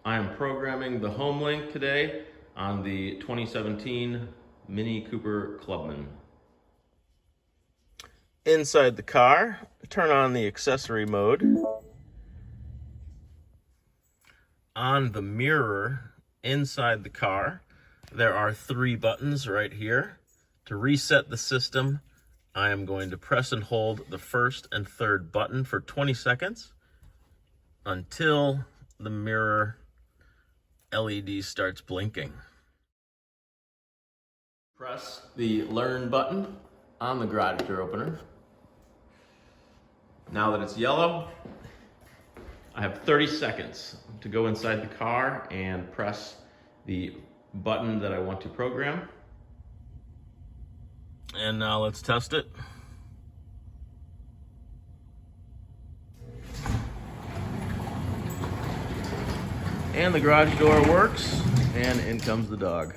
I am programming the Homelink today on the 2017 Mini Cooper Clubman. Inside the car, turn on the accessory mode. On the mirror inside the car, there are 3 buttons right here. To reset the system, I am going to press and hold the first and third button for 20 seconds until the mirror LED starts blinking. Press the Learn button on the garage door opener. Now that it's yellow, I have 30 seconds to go inside the car and press the button that I want to program. And now let's test it. And the garage door works, and in comes the dog.